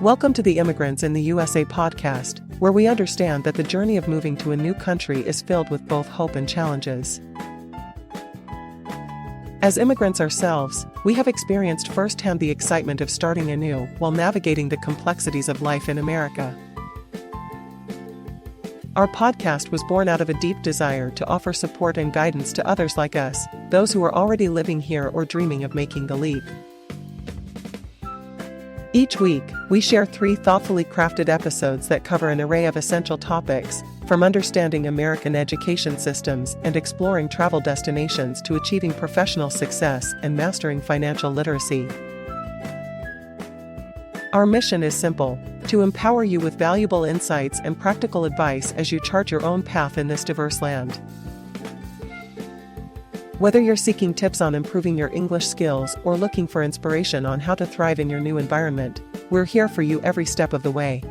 Welcome to the Immigrants in the USA podcast, where we understand that the journey of moving to a new country is filled with both hope and challenges. As immigrants ourselves, we have experienced firsthand the excitement of starting anew while navigating the complexities of life in America. Our podcast was born out of a deep desire to offer support and guidance to others like us, those who are already living here or dreaming of making the leap. Each week, we share 3 thoughtfully crafted episodes that cover an array of essential topics, from understanding American education systems and exploring travel destinations to achieving professional success and mastering financial literacy. Our mission is simple: to empower you with valuable insights and practical advice as you chart your own path in this diverse land. Whether you're seeking tips on improving your English skills or looking for inspiration on how to thrive in your new environment, we're here for you every step of the way.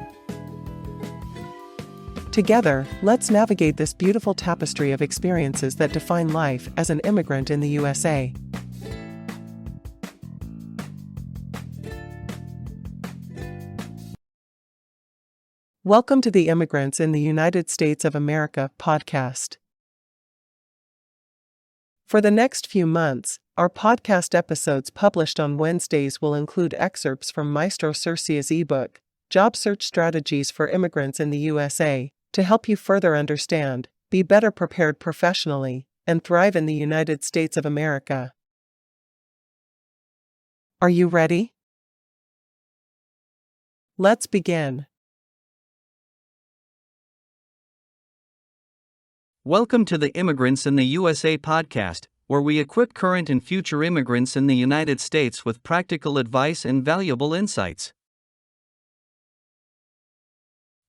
Together, let's navigate this beautiful tapestry of experiences that define life as an immigrant in the USA. Welcome to the Immigrants in the United States of America podcast. For the next few months, our podcast episodes published on Wednesdays will include excerpts from MaestroSersea's eBook, Job Search Strategies for Immigrants in the USA, to help you further understand, be better prepared professionally, and thrive in the United States of America. Are you ready? Let's begin. Welcome to the Immigrants in the USA podcast, where we equip current and future immigrants in the United States with practical advice and valuable insights.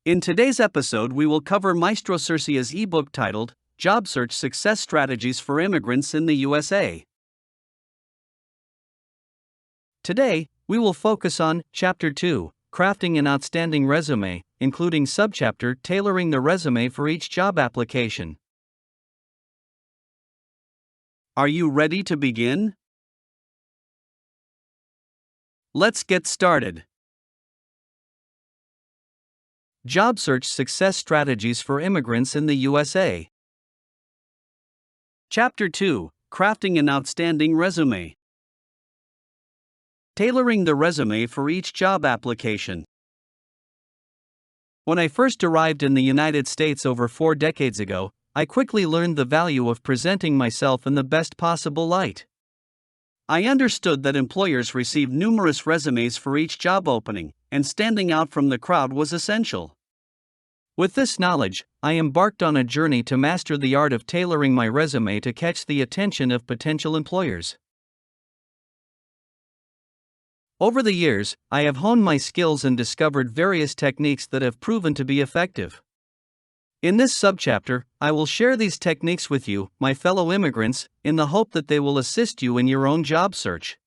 In today's episode, we will cover MaestroSersea's ebook titled Job Search Success Strategies for Immigrants in the USA. Today, we will focus on Chapter 2, Crafting an Outstanding Resume, including subchapter Tailoring the Resume for each job application. Are you ready to begin? Let's get started. Job Search Success Strategies for Immigrants in the USA. Chapter 2, Crafting an Outstanding Resume. Tailoring the resume for each job application. When I first arrived in the United States over 4 decades ago, I quickly learned the value of presenting myself in the best possible light. I understood that employers receive numerous resumes for each job opening, and standing out from the crowd was essential. With this knowledge, I embarked on a journey to master the art of tailoring my resume to catch the attention of potential employers. Over the years, I have honed my skills and discovered various techniques that have proven to be effective. In this subchapter, I will share these techniques with you, my fellow immigrants, in the hope that they will assist you in your own job search.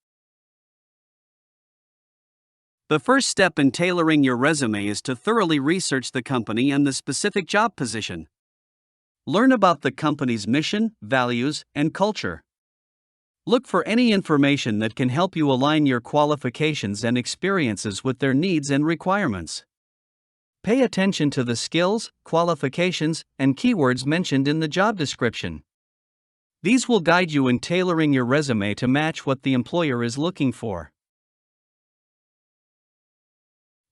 The first step in tailoring your resume is to thoroughly research the company and the specific job position. Learn about the company's mission, values, and culture. Look for any information that can help you align your qualifications and experiences with their needs and requirements. Pay attention to the skills, qualifications, and keywords mentioned in the job description. These will guide you in tailoring your resume to match what the employer is looking for.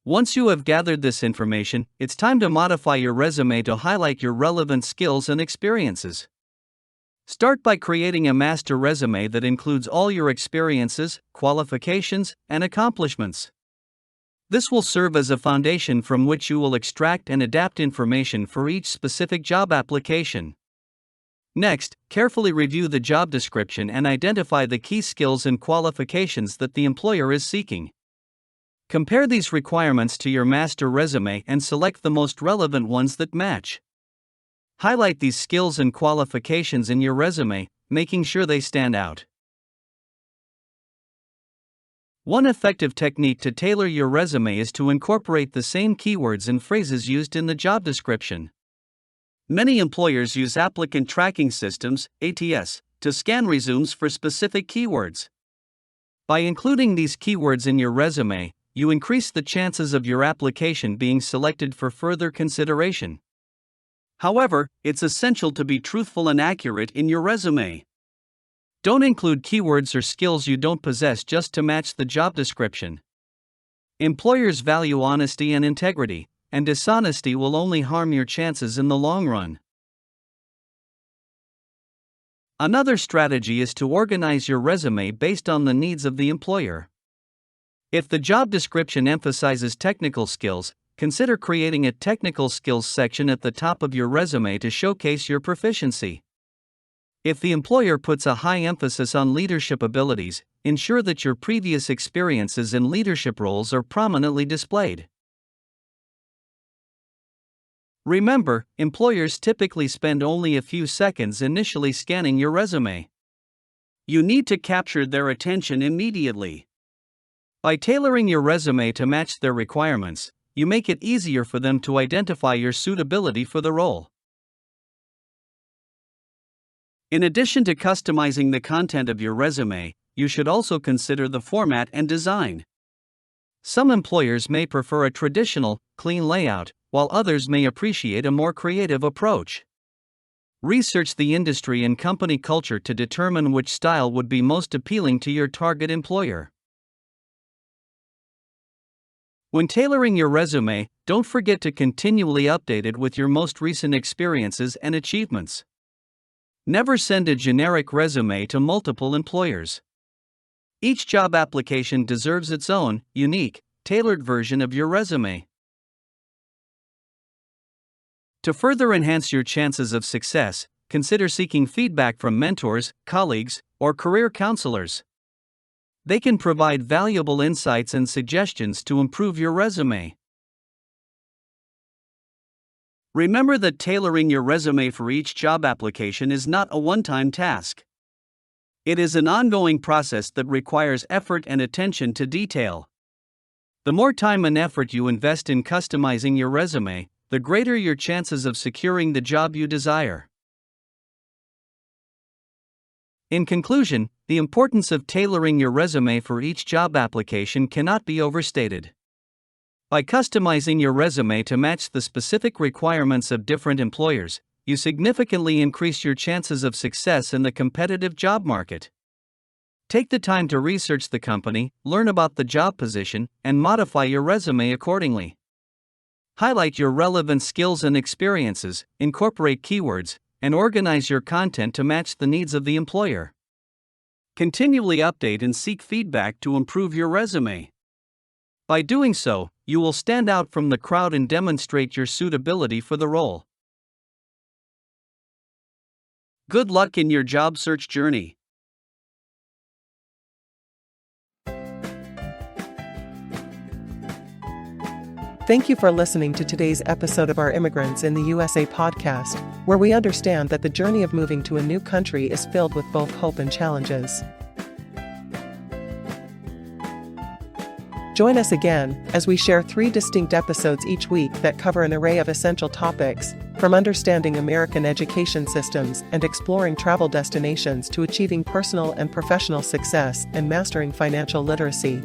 Once you have gathered this information, it's time to modify your resume to highlight your relevant skills and experiences. Start by creating a master resume that includes all your experiences, qualifications, and accomplishments. This will serve as a foundation from which you will extract and adapt information for each specific job application. Next, carefully review the job description and identify the key skills and qualifications that the employer is seeking. Compare these requirements to your master resume and select the most relevant ones that match. Highlight these skills and qualifications in your resume, making sure they stand out. One effective technique to tailor your resume is to incorporate the same keywords and phrases used in the job description. Many employers use applicant tracking systems, ATS, to scan resumes for specific keywords. By including these keywords in your resume, you increase the chances of your application being selected for further consideration. However, it's essential to be truthful and accurate in your resume. Don't include keywords or skills you don't possess just to match the job description. Employers value honesty and integrity, and dishonesty will only harm your chances in the long run. Another strategy is to organize your resume based on the needs of the employer. If the job description emphasizes technical skills, consider creating a technical skills section at the top of your resume to showcase your proficiency. If the employer puts a high emphasis on leadership abilities, ensure that your previous experiences in leadership roles are prominently displayed. Remember, employers typically spend only a few seconds initially scanning your resume. You need to capture their attention immediately. By tailoring your resume to match their requirements, you make it easier for them to identify your suitability for the role. In addition to customizing the content of your resume, you should also consider the format and design. Some employers may prefer a traditional, clean layout, while others may appreciate a more creative approach. Research the industry and company culture to determine which style would be most appealing to your target employer. When tailoring your resume, don't forget to continually update it with your most recent experiences and achievements. Never send a generic resume to multiple employers. Each job application deserves its own, unique, tailored version of your resume. To further enhance your chances of success, consider seeking feedback from mentors, colleagues, or career counselors. They can provide valuable insights and suggestions to improve your resume. Remember that tailoring your resume for each job application is not a one-time task. It is an ongoing process that requires effort and attention to detail. The more time and effort you invest in customizing your resume, the greater your chances of securing the job you desire. In conclusion, the importance of tailoring your resume for each job application cannot be overstated. By customizing your resume to match the specific requirements of different employers, you significantly increase your chances of success in the competitive job market. Take the time to research the company, learn about the job position, and modify your resume accordingly. Highlight your relevant skills and experiences, incorporate keywords, and organize your content to match the needs of the employer. Continually update and seek feedback to improve your resume. By doing so, you will stand out from the crowd and demonstrate your suitability for the role. Good luck in your job search journey. Thank you for listening to today's episode of our Immigrants in the USA podcast, where we understand that the journey of moving to a new country is filled with both hope and challenges. Join us again as we share 3 distinct episodes each week that cover an array of essential topics, from understanding American education systems and exploring travel destinations to achieving personal and professional success and mastering financial literacy.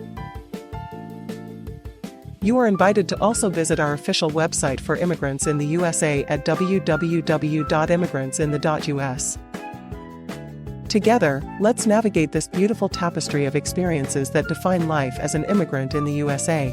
You are invited to also visit our official website for Immigrants in the USA at www.immigrantsinthe.us. Together, let's navigate this beautiful tapestry of experiences that define life as an immigrant in the USA.